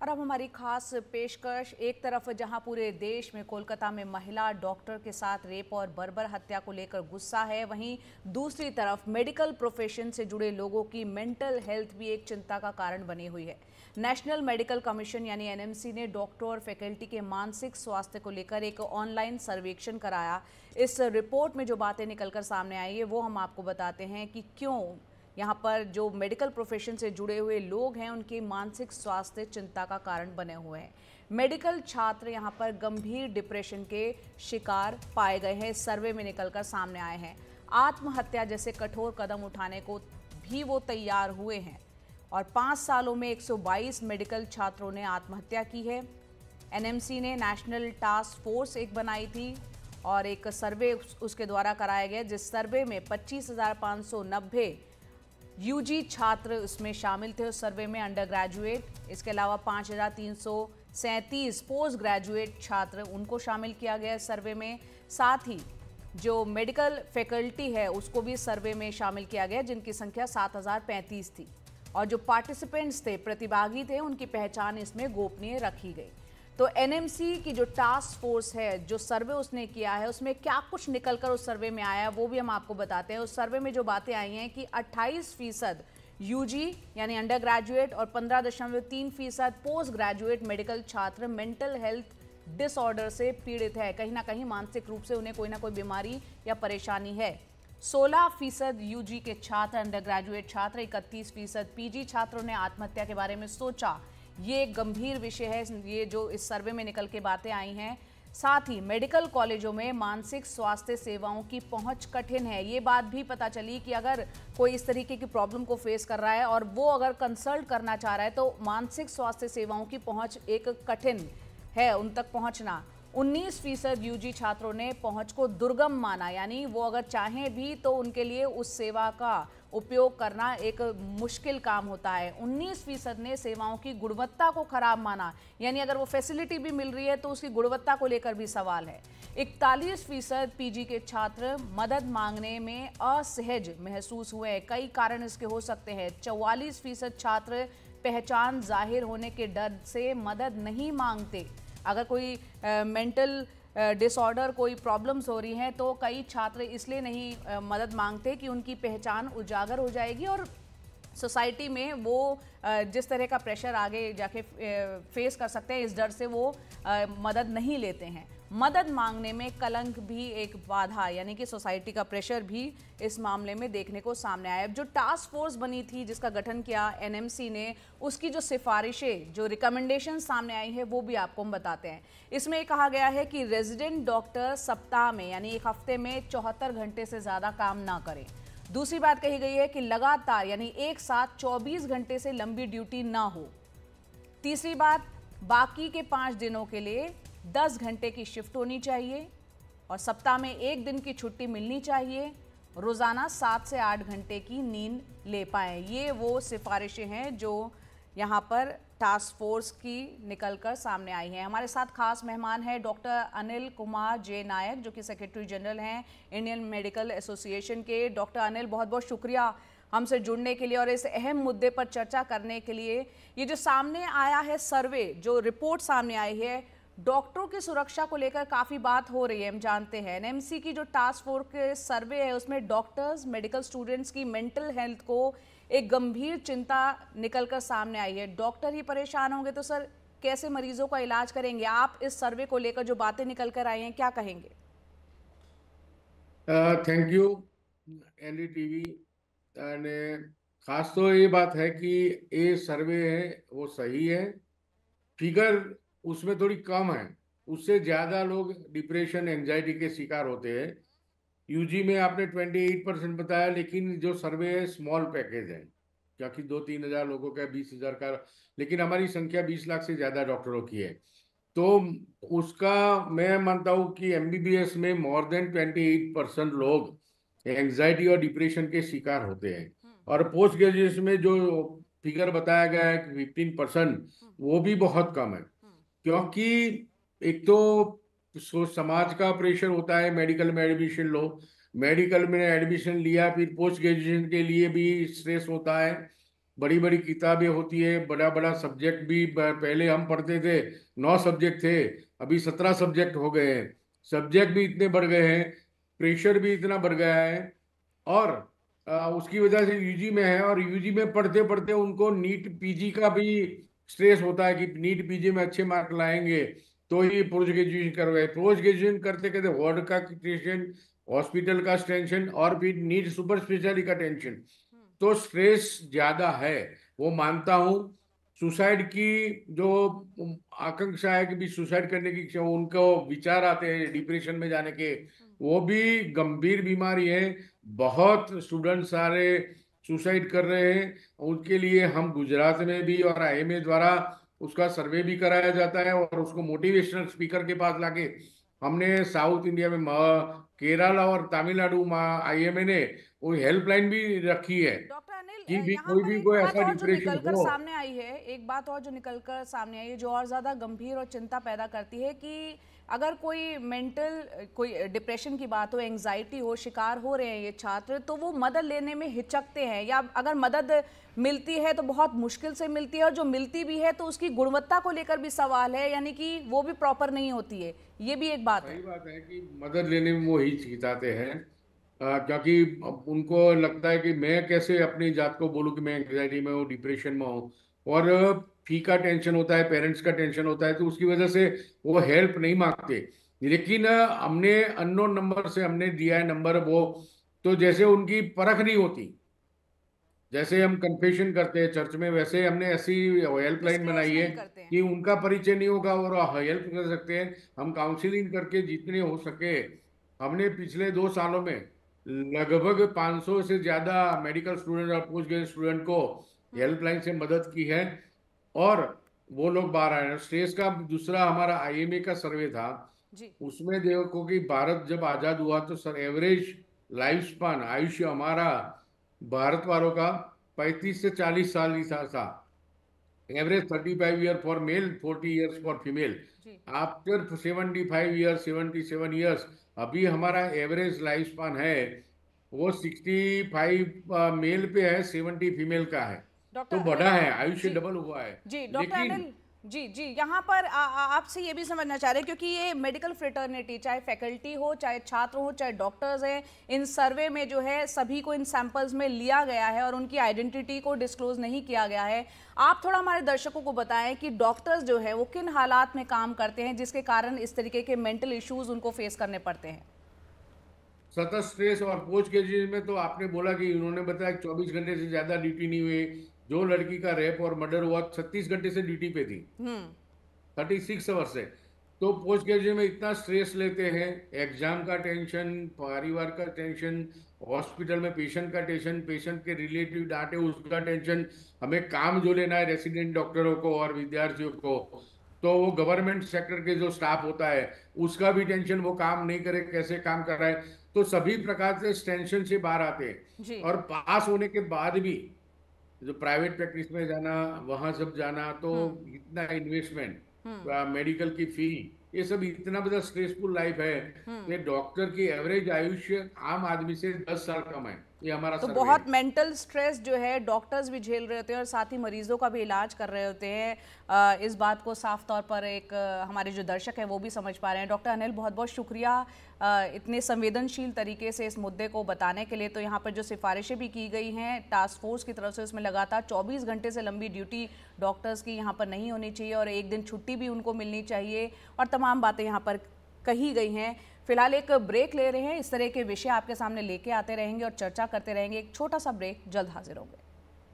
और अब हमारी खास पेशकश। एक तरफ जहां पूरे देश में कोलकाता में महिला डॉक्टर के साथ रेप और बर्बर हत्या को लेकर गुस्सा है, वहीं दूसरी तरफ मेडिकल प्रोफेशन से जुड़े लोगों की मेंटल हेल्थ भी एक चिंता का कारण बनी हुई है। नेशनल मेडिकल कमीशन यानी एनएमसी ने डॉक्टर और फैकल्टी के मानसिक स्वास्थ्य को लेकर एक ऑनलाइन सर्वेक्षण कराया। इस रिपोर्ट में जो बातें निकलकर सामने आई है वो हम आपको बताते हैं कि क्यों यहाँ पर जो मेडिकल प्रोफेशन से जुड़े हुए लोग हैं उनके मानसिक स्वास्थ्य चिंता का कारण बने हुए हैं। मेडिकल छात्र यहाँ पर गंभीर डिप्रेशन के शिकार पाए गए हैं, सर्वे में निकलकर सामने आए हैं। आत्महत्या जैसे कठोर कदम उठाने को भी वो तैयार हुए हैं और 5 सालों में 122 मेडिकल छात्रों ने आत्महत्या की है। एनएमसी ने नेशनल टास्क फोर्स एक बनाई थी और एक सर्वे उसके द्वारा कराया गया, जिस सर्वे में 25,590 यूजी छात्र उसमें शामिल थे। उस सर्वे में अंडर ग्रेजुएट, इसके अलावा 5,337 पोस्ट ग्रेजुएट छात्र उनको शामिल किया गया इस सर्वे में। साथ ही जो मेडिकल फैकल्टी है उसको भी सर्वे में शामिल किया गया, जिनकी संख्या 7,035 थी और जो पार्टिसिपेंट्स थे, प्रतिभागी थे, उनकी पहचान इसमें गोपनीय रखी गई। तो एनएमसी की जो टास्क फोर्स है, जो सर्वे उसने किया है, उसमें क्या कुछ निकलकर उस सर्वे में आया वो भी हम आपको बताते हैं। उस सर्वे में जो बातें आई हैं कि 28% यूजी यानी अंडर ग्रेजुएट और 15.3% पोस्ट ग्रेजुएट मेडिकल छात्र मेंटल हेल्थ डिसऑर्डर से पीड़ित है। कहीं ना कहीं मानसिक रूप से उन्हें कोई ना कोई बीमारी या परेशानी है। 16% यूजी के छात्र, अंडर ग्रेजुएट छात्र, 31% पीजी छात्रों ने आत्महत्या के बारे में सोचा। ये एक गंभीर विषय है, ये जो इस सर्वे में निकल के बातें आई हैं। साथ ही मेडिकल कॉलेजों में मानसिक स्वास्थ्य सेवाओं की पहुंच कठिन है। ये बात भी पता चली कि अगर कोई इस तरीके की प्रॉब्लम को फेस कर रहा है और वो अगर कंसल्ट करना चाह रहा है तो मानसिक स्वास्थ्य सेवाओं की पहुंच एक कठिन है, उन तक पहुंचना। 19% यूजी छात्रों ने पहुंच को दुर्गम माना, यानी वो अगर चाहें भी तो उनके लिए उस सेवा का उपयोग करना एक मुश्किल काम होता है। 19% ने सेवाओं की गुणवत्ता को खराब माना, यानी अगर वो फैसिलिटी भी मिल रही है तो उसकी गुणवत्ता को लेकर भी सवाल है। 41% पीजी के छात्र मदद मांगने में असहज महसूस हुए। कई कारण इसके हो सकते हैं। 44% छात्र पहचान जाहिर होने के डर से मदद नहीं मांगते। अगर कोई मेंटल डिसऑर्डर, कोई प्रॉब्लम्स हो रही हैं तो कई छात्र इसलिए नहीं मदद मांगते कि उनकी पहचान उजागर हो जाएगी और सोसाइटी में वो जिस तरह का प्रेशर आगे जाके फेस कर सकते हैं, इस डर से वो मदद नहीं लेते हैं। मदद मांगने में कलंक भी एक बाधा, यानी कि सोसाइटी का प्रेशर भी इस मामले में देखने को सामने आया। जो टास्क फोर्स बनी थी, जिसका गठन किया एनएमसी ने, उसकी जो सिफारिशें, जो रिकमेंडेशन सामने आई है वो भी आपको हम बताते हैं। इसमें कहा गया है कि रेजिडेंट डॉक्टर सप्ताह में यानी एक हफ्ते में 74 घंटे से ज़्यादा काम ना करें। दूसरी बात कही गई है कि लगातार यानी एक साथ 24 घंटे से लंबी ड्यूटी ना हो। तीसरी बात, बाकी के 5 दिनों के लिए 10 घंटे की शिफ्ट होनी चाहिए और सप्ताह में 1 दिन की छुट्टी मिलनी चाहिए। रोज़ाना 7 से 8 घंटे की नींद ले पाएँ। ये वो सिफारिशें हैं जो यहाँ पर टास्क फोर्स की निकलकर सामने आई हैं। हमारे साथ खास मेहमान हैं डॉक्टर अनिल कुमार जे नायक, जो कि सेक्रेटरी जनरल हैं इंडियन मेडिकल एसोसिएशन के। डॉक्टर अनिल, बहुत बहुत शुक्रिया हमसे जुड़ने के लिए और इस अहम मुद्दे पर चर्चा करने के लिए। ये जो सामने आया है सर्वे, जो रिपोर्ट सामने आई है, डॉक्टरों की सुरक्षा को लेकर काफ़ी बात हो रही है, हम जानते हैं। एनएमसी की जो टास्क फोर्स के सर्वे है उसमें डॉक्टर्स, मेडिकल स्टूडेंट्स की मेंटल हेल्थ को एक गंभीर चिंता निकलकर सामने आई है। डॉक्टर ही परेशान होंगे तो सर कैसे मरीजों का इलाज करेंगे? आप इस सर्वे को लेकर जो बातें निकलकर आई हैं क्या कहेंगे? Thank you NDTV. एंड खास तो ये बात है कि ये सर्वे है वो सही है, फिगर उसमें थोड़ी कम है, उससे ज्यादा लोग डिप्रेशन एंजाइटी के शिकार होते हैं। यूजी में आपने 28% बताया, लेकिन जो सर्वे है स्मॉल पैकेज है, क्योंकि 2-3 हजार लोगों का, 20 हजार का, लेकिन हमारी संख्या 20 लाख से ज्यादा डॉक्टरों की है। तो उसका मैं मानता हूँ कि एमबीबीएस में मोर देन 28% लोग एंजाइटी और डिप्रेशन के शिकार होते हैं। और पोस्ट ग्रेजुएशन में जो फिगर बताया गया है 15%, वो भी बहुत कम है। क्योंकि एक तो समाज का प्रेशर होता है, मेडिकल में एडमिशन लो, मेडिकल में एडमिशन लिया, फिर पोस्ट ग्रेजुएशन के लिए भी स्ट्रेस होता है, बड़ी बड़ी किताबें होती है, बड़ा बड़ा सब्जेक्ट भी पहले हम पढ़ते थे 9 सब्जेक्ट थे, अभी 17 सब्जेक्ट हो गए हैं। सब्जेक्ट भी इतने बढ़ गए हैं, प्रेशर भी इतना बढ़ गया है। और उसकी वजह से यूजी में है, और यूजी में पढ़ते पढ़ते उनको नीट पीजी का भी स्ट्रेस होता है कि नीट पीजी में अच्छे मार्क लाएंगे तो ही पोस्ट ग्रेजुएशन करवाए। पोस्ट ग्रेजुएशन करते करते वार्ड का टेंशन, हॉस्पिटल का टेंशन, और फिर नीट सुपर स्पेशलिटी का टेंशन, तो स्ट्रेस ज्यादा है। वो मानता हूँ। सुसाइड की जो आकांक्षा है कि भी सुसाइड करने की उनको विचार आते हैं डिप्रेशन में जाने के, वो भी गंभीर बीमारी है। बहुत स्टूडेंट सारे सुसाइड कर रहे हैं। उनके लिए हम गुजरात में भी और आईएमए द्वारा उसका सर्वे भी कराया जाता है, और उसको मोटिवेशनल स्पीकर के पास लाके हमने साउथ इंडिया में केरला और तमिलनाडु में आईएमए ने वो हेल्पलाइन भी रखी है डॉक्टर कि अनिल, भी यहाँ पर भी एक कोई बात ऐसा और जो डिप्रेशन निकलकर हो। सामने आई है, एक बात और जो निकलकर सामने आई है, जो और ज़्यादा गंभीर और चिंता पैदा करती है कि अगर कोई मेंटल, कोई डिप्रेशन की बात हो, एंजाइटी हो, शिकार हो रहे हैं ये छात्र, तो वो मदद लेने में हिचकते हैं, या अगर मदद मिलती है तो बहुत मुश्किल से मिलती है, और जो मिलती भी है तो उसकी गुणवत्ता को लेकर भी सवाल है, यानी कि वो भी प्रॉपर नहीं होती है। ये भी एक बात है। सही बात है कि मदद लेने में वो हिचकिचाते हैं, क्योंकि अब उनको लगता है कि मैं कैसे अपनी जात को बोलूं कि मैं एंग्जाइटी में हूँ, डिप्रेशन में हूँ। और फी का टेंशन होता है, पेरेंट्स का टेंशन होता है, तो उसकी वजह से वो हेल्प नहीं मांगते। लेकिन हमने अननोन नंबर से हमने दिया है नंबर वो, तो जैसे उनकी परख नहीं होती, जैसे हम कन्फेशन करते हैं चर्च में, वैसे हमने ऐसी हेल्पलाइन डिस्क्लोज बनाई है नहीं करते हैं। कि उनका परिचय नहीं होगा और हेल्प कर सकते हैं। हम काउंसलिंग करके जितने हो सके, हमने पिछले 2 सालों में लगभग 500 से ज्यादा मेडिकल स्टूडेंट और पोस्ट ग्रेजुएट स्टूडेंट को हेल्पलाइन से मदद की है, और वो लोग बाहर आए हैं। स्ट्रेस का दूसरा हमारा आईएमए का सर्वे था, जी। उसमें देखो कि भारत जब आजाद हुआ तो सर एवरेज लाइफ स्पान, आयुष्य हमारा भारत वालों का 35 से 40 साल ही था। Average 35 year for male, 40 years for female. जी। आफ्टर 75 ईयर्स, 77 ईयर्स, अभी हमारा एवरेज लाइफ स्पान है वो 65 मेल पे है, 70 फीमेल का है। डॉक्टर तो अनिल। बढ़ा है, आयुष्य जी। डबल हुआ है। जी डॉक्टर लेकिन अनिल। जी जी, यहाँ पर आपसे ये भी समझना चाह रहे हैं, क्योंकि ये मेडिकल फ्रेटर्निटी, चाहे फैकल्टी हो, चाहे छात्र हो, चाहे डॉक्टर्स हैं, इन सर्वे में जो है सभी को इन सैंपल्स में लिया गया है और उनकी आइडेंटिटी को डिस्क्लोज नहीं किया गया है। आप थोड़ा हमारे दर्शकों को बताएं कि डॉक्टर्स जो है वो किन हालात में काम करते हैं जिसके कारण इस तरीके के मेंटल इश्यूज उनको फेस करने पड़ते हैं। सतत स्ट्रेस और पोस्ट ग्रेजुएशन में तो आपने बोला कि उन्होंने बताया 24 घंटे से ज्यादा ड्यूटी नहीं हुई। जो लड़की का रेप और मर्डर हुआ 36 घंटे से ड्यूटी पे थी, 36 आवर से। तो पोस्ट ग्रेजुएशन में इतना स्ट्रेस लेते हैं, एग्जाम का टेंशन, परिवार का टेंशन, हॉस्पिटल में पेशेंट का टेंशन, पेशेंट के रिलेटिव डांटे उसका टेंशन, हमें काम जो लेना है रेसिडेंट डॉक्टरों को और विद्यार्थियों को, तो वो गवर्नमेंट सेक्टर के जो स्टाफ होता है उसका भी टेंशन, वो काम नहीं करे कैसे काम कर रहा है। तो सभी प्रकार से इस टेंशन से बाहर आते हैं। जी। और पास होने के बाद भी जो प्राइवेट प्रैक्टिस में जाना, वहां सब जाना, तो इतना इन्वेस्टमेंट, मेडिकल की फी, ये सब इतना बड़ा स्ट्रेसफुल लाइफ है कि डॉक्टर की एवरेज आयुष्य आम आदमी से 10 साल कम है। ये हमारा तो सर्वे बहुत है। मेंटल स्ट्रेस जो है डॉक्टर्स भी झेल रहे होते हैं और साथ ही मरीजों का भी इलाज कर रहे होते हैं। इस बात को साफ तौर पर एक हमारे जो दर्शक हैं वो भी समझ पा रहे हैं। डॉक्टर अनिल, बहुत बहुत शुक्रिया इतने संवेदनशील तरीके से इस मुद्दे को बताने के लिए। तो यहाँ पर जो सिफारिशें भी की गई हैं टास्क फोर्स की तरफ से, उसमें लगातार 24 घंटे से लंबी ड्यूटी डॉक्टर्स की यहाँ पर नहीं होनी चाहिए और एक दिन छुट्टी भी उनको मिलनी चाहिए, और तमाम बातें यहाँ पर कही गई हैं। फिलहाल एक ब्रेक ले रहे हैं, इस तरह के विषय आपके सामने लेके आते रहेंगे और चर्चा करते रहेंगे। एक छोटा सा ब्रेक, जल्द हाजिर होंगे।